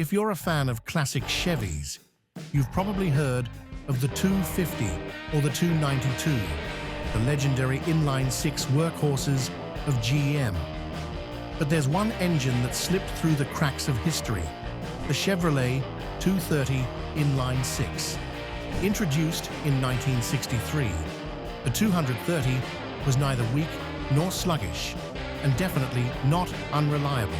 If you're a fan of classic Chevys, you've probably heard of the 250 or the 292, the legendary inline-6 workhorses of GM. But there's one engine that slipped through the cracks of history, the Chevrolet 230 Inline-6. Introduced in 1963, the 230 was neither weak nor sluggish, and definitely not unreliable.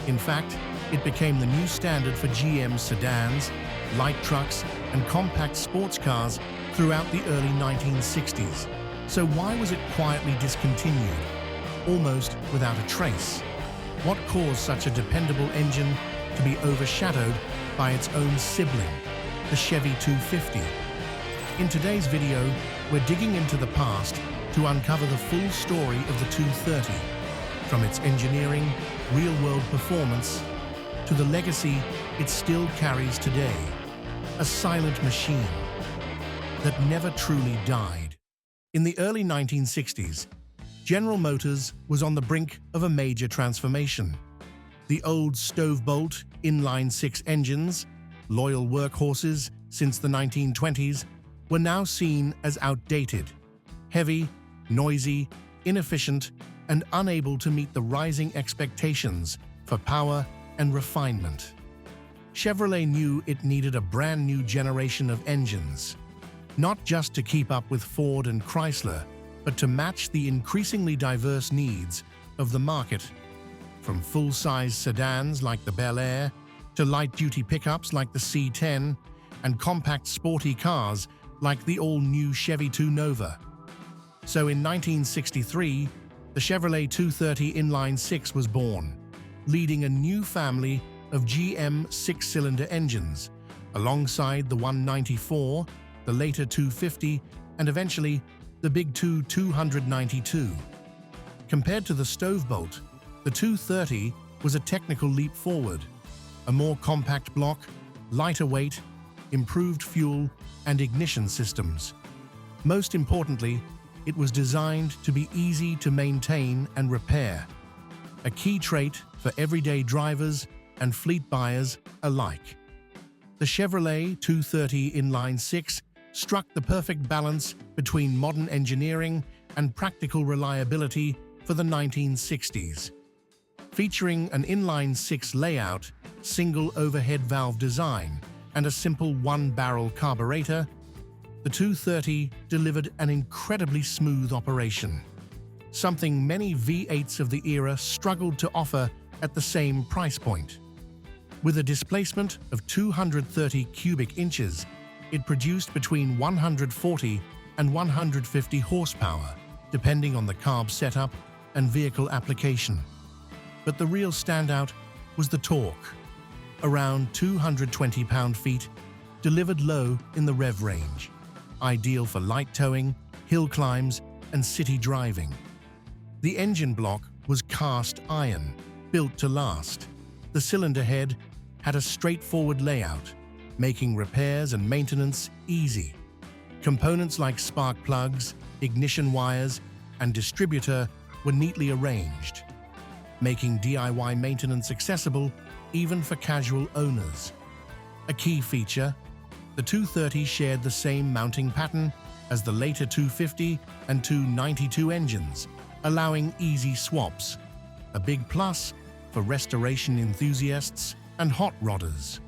In fact, it became the new standard for GM sedans, light trucks, and compact sports cars throughout the early 1960s. So why was it quietly discontinued, almost without a trace? What caused such a dependable engine to be overshadowed by its own sibling, the Chevy 250? In today's video, we're digging into the past to uncover the full story of the 230, from its engineering, real-world performance, to the legacy it still carries today, a silent machine that never truly died. In the early 1960s, General Motors was on the brink of a major transformation. The old stove-bolt inline-6 engines, loyal workhorses since the 1920s, were now seen as outdated, heavy, noisy, inefficient, and unable to meet the rising expectations for power and refinement. Chevrolet knew it needed a brand new generation of engines, not just to keep up with Ford and Chrysler, but to match the increasingly diverse needs of the market. From full-size sedans like the Bel Air to light-duty pickups like the C10 and compact sporty cars like the all-new Chevy 2 Nova. So in 1963, the Chevrolet 230 Inline-6 was born, leading a new family of GM six-cylinder engines, alongside the 194, the later 250, and eventually the big 292. Compared to the stove-bolt, the 230 was a technical leap forward, a more compact block, lighter weight, improved fuel and ignition systems. Most importantly, it was designed to be easy to maintain and repair, a key trait for everyday drivers and fleet buyers alike. The Chevrolet 230 Inline-6 struck the perfect balance between modern engineering and practical reliability for the 1960s. Featuring an inline-6 layout, single overhead valve design, and a simple one-barrel carburetor, the 230 delivered an incredibly smooth operation, something many V8s of the era struggled to offer at the same price point. With a displacement of 230 cubic inches, it produced between 140 and 150 horsepower, depending on the carb setup and vehicle application. But the real standout was the torque, around 220 pound-feet, delivered low in the rev range, ideal for light towing, hill climbs, and city driving. The engine block was cast iron, built to last. The cylinder head had a straightforward layout, making repairs and maintenance easy. Components like spark plugs, ignition wires, and distributor were neatly arranged, making DIY maintenance accessible even for casual owners. A key feature, the 230 shared the same mounting pattern as the later 250 and 292 engines, allowing easy swaps, a big plus for restoration enthusiasts and hot rodders.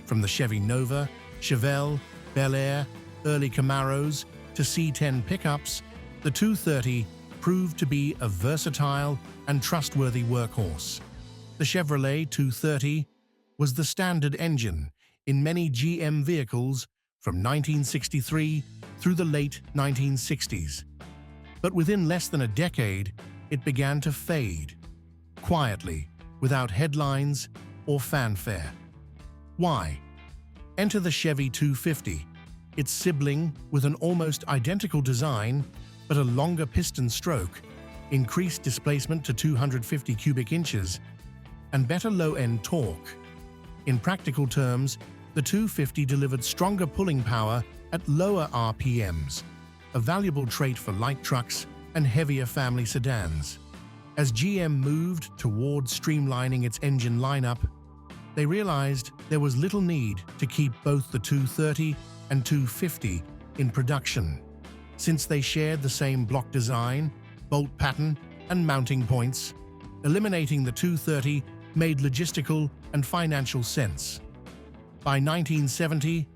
From the Chevy Nova, Chevelle, Bel Air, early Camaros to C10 pickups, the 230 proved to be a versatile and trustworthy workhorse. The Chevrolet 230 was the standard engine in many GM vehicles from 1963 through the late 1960s. But within less than a decade, it began to fade, quietly, without headlines or fanfare. Why? Enter the Chevy 250, its sibling with an almost identical design but a longer piston stroke, increased displacement to 250 cubic inches, and better low-end torque. In practical terms, the 250 delivered stronger pulling power at lower RPMs, a valuable trait for light trucks and heavier family sedans. As GM moved toward streamlining its engine lineup, They realized there was little need to keep both the 230 and 250 in production, since they shared the same block design, bolt pattern, and mounting points. Eliminating the 230 made logistical and financial sense. By 1970,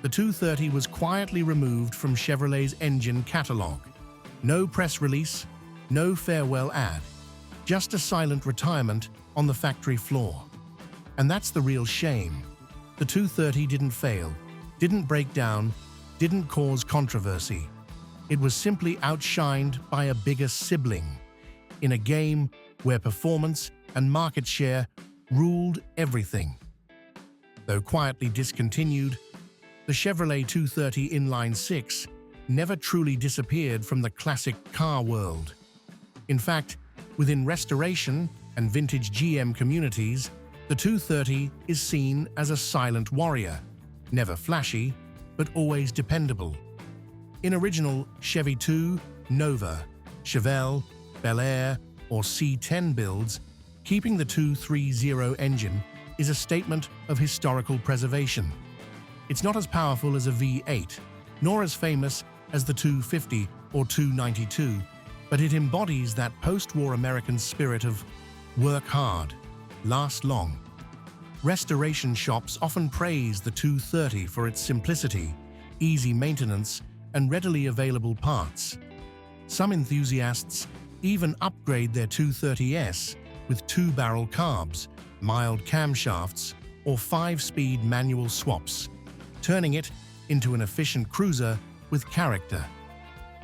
the 230 was quietly removed from Chevrolet's engine catalog. No press release, no farewell ad, just a silent retirement on the factory floor. And that's the real shame. The 230 didn't fail, didn't break down, didn't cause controversy. It was simply outshined by a bigger sibling in a game where performance and market share ruled everything. Though quietly discontinued, the Chevrolet 230 Inline-6 never truly disappeared from the classic car world. In fact, within restoration and vintage GM communities, the 230 is seen as a silent warrior, never flashy, but always dependable. In original Chevy 2, Nova, Chevelle, Bel Air, or C10 builds, keeping the 230 engine is a statement of historical preservation. It's not as powerful as a V8, nor as famous as the 250 or 292, but it embodies that post-war American spirit of work hard, last long. Restoration shops often praise the 230 for its simplicity, easy maintenance, and readily available parts. Some enthusiasts even upgrade their 230S with two-barrel carbs, mild camshafts, or 5-speed manual swaps, turning it into an efficient cruiser with character.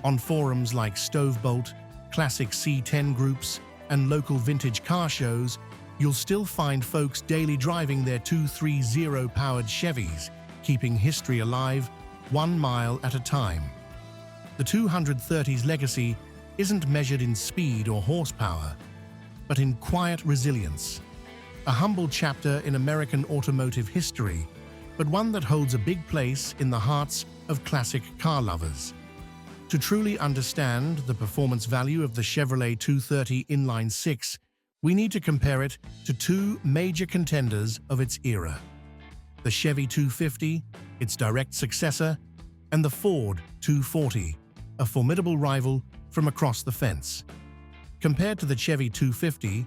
On forums like Stovebolt, classic C10 groups, and local vintage car shows, you'll still find folks daily driving their 230-powered Chevys, keeping history alive 1 mile at a time. The 230's legacy isn't measured in speed or horsepower, but in quiet resilience. A humble chapter in American automotive history, but one that holds a big place in the hearts of classic car lovers. To truly understand the performance value of the Chevrolet 230 Inline-6, we need to compare it to two major contenders of its era: the Chevy 250, its direct successor, and the Ford 240, a formidable rival from across the fence. Compared to the Chevy 250,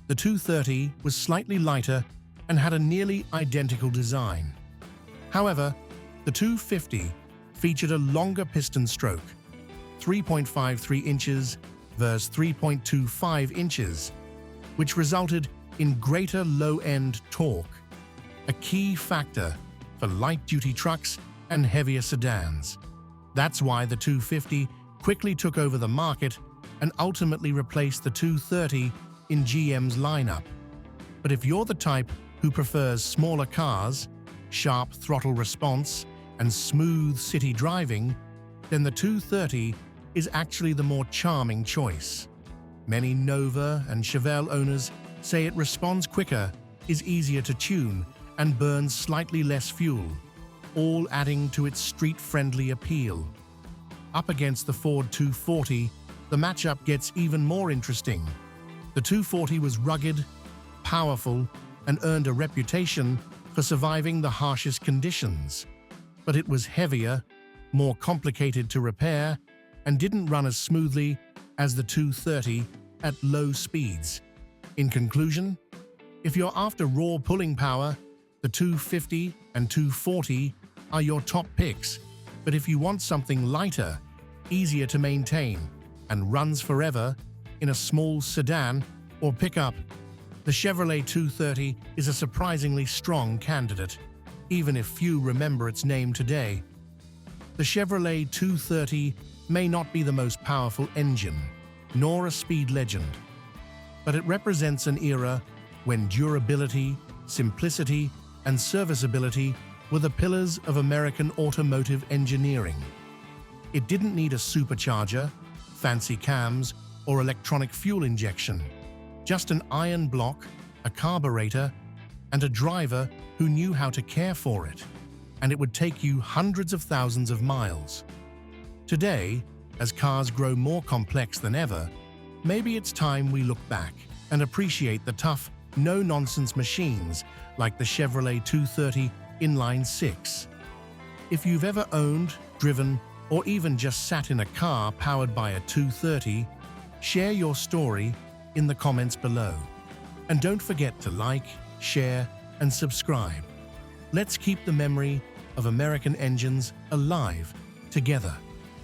the 230 was slightly lighter and had a nearly identical design. However, the 250 featured a longer piston stroke, 3.53 inches versus 3.25 inches, which resulted in greater low-end torque, a key factor for light-duty trucks and heavier sedans. That's why the 250 quickly took over the market and ultimately replaced the 230 in GM's lineup. But if you're the type who prefers smaller cars, sharp throttle response, and smooth city driving, then the 230 is actually the more charming choice. Many Nova and Chevelle owners say it responds quicker, is easier to tune, and burns slightly less fuel, all adding to its street-friendly appeal. Up against the Ford 240, the matchup gets even more interesting. The 240 was rugged, powerful, and earned a reputation for surviving the harshest conditions. But it was heavier, more complicated to repair, and didn't run as smoothly as the 230 at low speeds. In conclusion, if you're after raw pulling power, the 250 and 240 are your top picks. But if you want something lighter, easier to maintain, and runs forever in a small sedan or pickup, the Chevrolet 230 is a surprisingly strong candidate, even if few remember its name today. The Chevrolet 230 may not be the most powerful engine, nor a speed legend, but it represents an era when durability, simplicity, and serviceability were the pillars of American automotive engineering. It didn't need a supercharger, fancy cams, or electronic fuel injection. Just an iron block, a carburetor, and a driver who knew how to care for it, and it would take you hundreds of thousands of miles. Today, as cars grow more complex than ever, maybe it's time we look back and appreciate the tough, no-nonsense machines like the Chevrolet 230 Inline-6. If you've ever owned, driven, or even just sat in a car powered by a 230, share your story in the comments below. And don't forget to like, share, and subscribe. Let's keep the memory of American engines alive together.